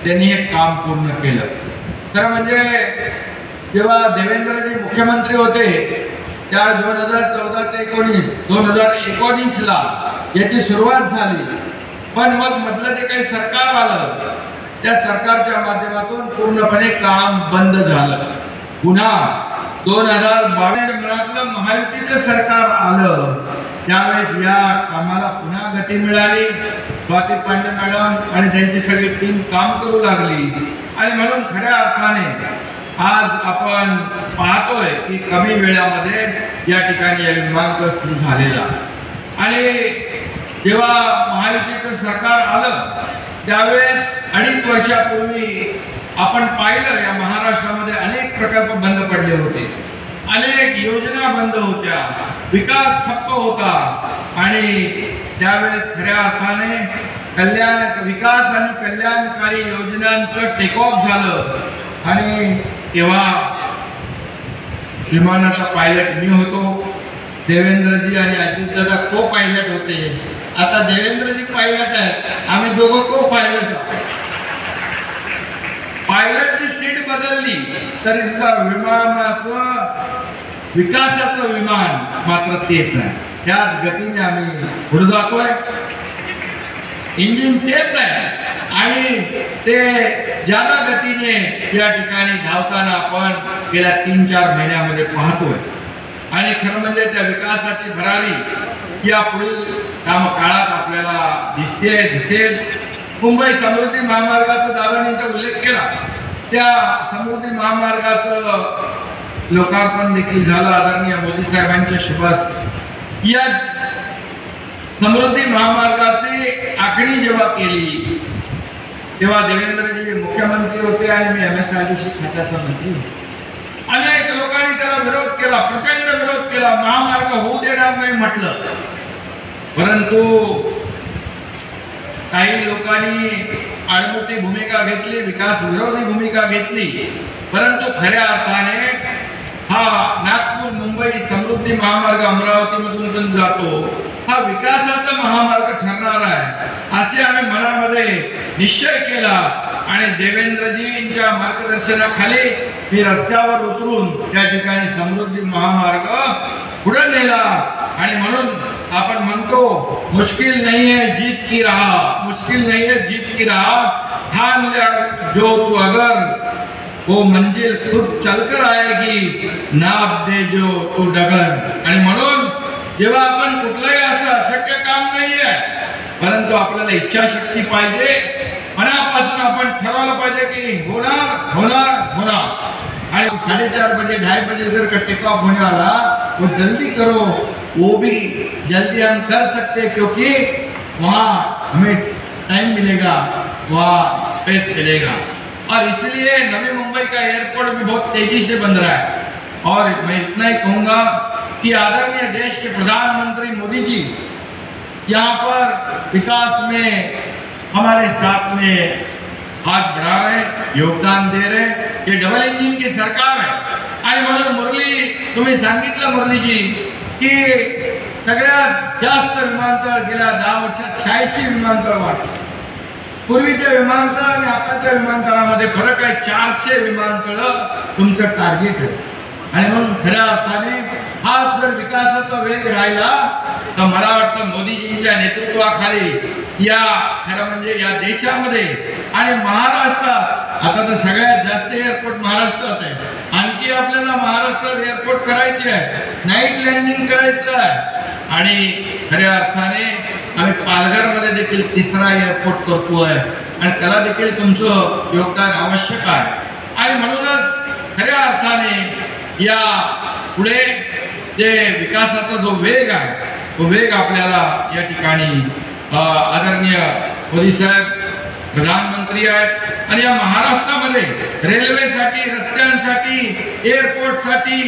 त्यांनी हे काम पूर्ण केलं। खरं म्हणजे जेव्हा देवेंद्रजी मुख्यमंत्री होते त्या 2014 ते 2019ला याची सुरुवात झाली, पण मग मधलं जे काही सरकार आलं त्या सरकारच्या माध्यमातून पूर्णपणे काम बंद झालं। पुन्हा 2022 महायुतीचं सरकार आलं त्यावेळेस या कामाला पुन्हा गती मिळाली। स्वाती पांडे मॅडम आणि त्यांची सगळी टीम काम करू लागली आणि म्हणून खऱ्या अर्थाने आज आपण पाहतोय की कमी वेळामध्ये या ठिकाणी विमानतळ सुरू झालेला। आणि जेव्हा महायुतीचं सरकार आलं त्यावेळेस 2.5 वर्षापूर्वी आपण पाहिलं या महाराष्ट्रामध्ये अनेक प्रकल्प बंद पडले होते, अनेक योजना बंद होत्या, विकास ठप्प होता आणि त्यावेळेस खऱ्या अर्थाने विकास आणि कल्याणकारी योजनांचं टेक ऑफ झालं आणि तेव्हा विमानाचा पायलट मी होतो, देवेंद्रजी आणि अजितदादा को पायलट होते। आता देवेंद्रजी पायलट आहेत, आम्ही दोघं को पायलट आहोत। पायलटची सीट बदलली तरी सुद्धा विमानाचं विकासाचं विमान मात्र तेच आहे, त्याच गतीने आम्ही पुढे जातोय। इंजिन तेच आहे आणि ते ज्यादा गतीने या ठिकाणी धावताना आपण गेल्या 3-4 महिन्यामध्ये पाहतोय। आणि खरं म्हणजे त्या विकासाची भरारी या पुढील काळात आपल्याला दिसेल। मुंबई समृद्धी महामार्गाचा दादांचा उल्लेख केला, त्या समृद्धी महामार्गाचं लोकार्पण देखील झालं आदरणीय मोदी साहेबांच्या शुभ हस्ते। या समृद्धी महामार्गाची आखणी जेव्हा केली तेव्हा देवेंद्रजी मुख्यमंत्री होते आणि मी MSRDC खात्याचा मंत्री। अनेक लोकांनी त्याला विरोध केला, प्रचंड विरोध केला, महामार्ग होऊ देणार नाही म्हटलं, परंतु काही लोकांनी आडमुठी भूमिका घेतली, विकास विरोधी भूमिका घेतली, परंतु खऱ्या अर्थाने हा नागपूर मुंबई समृद्धी महामार्ग अमरावतीमधून जातो, हा विकासाचा महामार्ग ठरणार आहे असे आम्ही मनामध्ये निश्चय केला आणि देवेंद्रजींच्या मार्गदर्शनाखाली मी रस्त्यावर उतरून त्या ठिकाणी समृद्धी महामार्ग पुढे नेला। आणि म्हणून आपण म्हणतो मुश्किल नहीं है जीत की राह, मुश्किल नहीं है जीत की राह, ठान लिया जो तू अगर वो मंजिल खुद चलकर आएगी, नाप दे जो तू डगर। आणि म्हणून जेव्हा आपण कुठलंही असं अशक्य काम नाही आहे, परंतु आपल्याला इच्छाशक्ती पाहिजे, मनापासून आपण ठरवलं पाहिजे की होणार होणार होणार। आणि 4:30 बजे 2:30 बजे अगर टेक ऑफ होने वाला वो जल्दी करो, वो भी जल्दी हम कर सकते क्योंकि वहाँ हमें टाइम मिलेगा, वहाँ स्पेस मिलेगा। और इसलिए नवी मुंबई का एयरपोर्ट भी बहुत तेजी से बन रहा है। और मैं इतना ही कहूँगा कि आदरणीय देश के प्रधानमंत्री मोदी जी यहाँ पर विकास में हमारे साथ में हाथ बढ़ा रहे, योगदान दे रहे। ये डबल इंजिन की सरकार है आणि म्हणून मुरली तुम्ही सांगितलं मुरलीजी की सगळ्यात जास्त विमानतळ गेल्या 10 वर्षात 86 विमानतळ वाढले। पूर्वीच्या विमानतळ आणि आताच्या विमानतळामध्ये फरक आहे, 400 विमानतळ तुमचं टार्गेट आहे। आणि म्हणून खऱ्या अर्थाने हा जर विकासाचा वेग राहिला तर मला वाटतं मोदीजींच्या नेतृत्वाखाली या खरं म्हणजे या देशामध्ये आणि महाराष्ट्रात आता तर सगळ्यात जास्त एअरपोर्ट महाराष्ट्रात आहे, आणखी आपल्याला महाराष्ट्रात एअरपोर्ट करायचे आहे, नाईट लँडिंग करायचं आहे। आणि खऱ्या अर्थाने आम्ही पालघरमध्ये देखील 3रा एअरपोर्ट करतोय आणि त्याला देखील तुमचं योगदान आवश्यक आहे। आणि म्हणूनच खऱ्या अर्थाने या पुढे जे विकासाचा जो वेग आहे तो वेग आपल्याला या ठिकाणी आदरणीय मोदी साहेब प्रधानमंत्री आहेत आणि या महाराष्ट्रामध्ये रेल्वेसाठी, रस्त्यांसाठी, एअरपोर्टसाठी,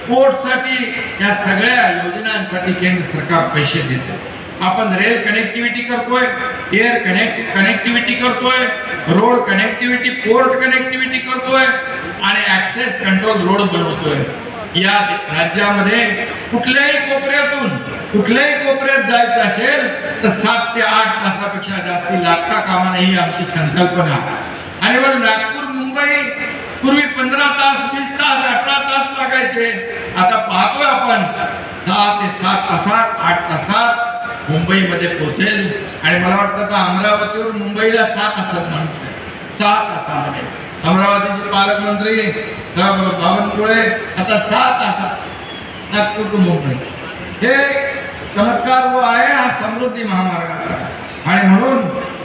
पोर्टसाठी या सगळ्या योजनांसाठी केंद्र सरकार पैसे देते। आपण रेल कनेक्टिव्हिटी करतोय, एअर कनेक्टिव्हिटी करतोय, रोड कनेक्टिव्हिटी, पोर्ट कनेक्टिव्हिटी करतोय आणि ॲक्सेस कंट्रोल रोड बनवतोय। या राज्यामध्ये कुठल्याही कोपऱ्यात जायचं असेल तर 7 ते 8 तासापेक्षा जास्ती लागता कामा नये ही आमची संकल्पना आहे। आणि मग नागपूर मुंबई पूर्वी 15 तास 20 तास 18 तास लागायचे, आता पाहतोय आपण 6 ते 7 तासात 8 तासात मुंबईमध्ये पोहोचेल. आणि मला वाटतं का अमरावतीवरून मुंबईला 6 तासात म्हणतोय, 6 तासामध्ये. अमरावतीचे पालकमंत्री बावनकुळे आता 6 तासात नागपूर टू मुंबई. हे चमत्कार जो आहे हा समृद्धी महामार्गाचा. आणि म्हणून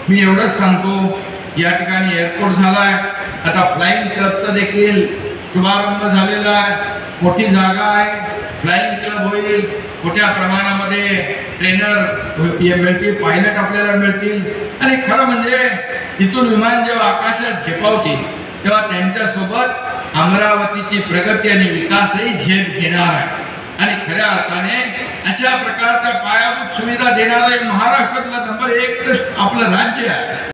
मी एवढंच सांगतो, या ठिकाणी एअरपोर्ट झालाय, आता फ्लाइंग क्लबचा देखील शुभारंभ झालेला आहे. मोठी जागा आहे, फ्लाइंग क्लब होईल, मोठ्या प्रमाणामध्ये ट्रेनर मिळतील, पायलट आपल्याला मिळतील. आणि खरं म्हणजे इथून विमान जेव्हा आकाशात झेपावतील तेव्हा त्यांच्यासोबत अमरावतीची प्रगती आणि विकासही झेप घेणार आहे. आणि खऱ्या अर्थाने अशा प्रकारच्या पायाभूत सुविधा देणारे महाराष्ट्रातला नंबर 1 आपलं राज्य आहे.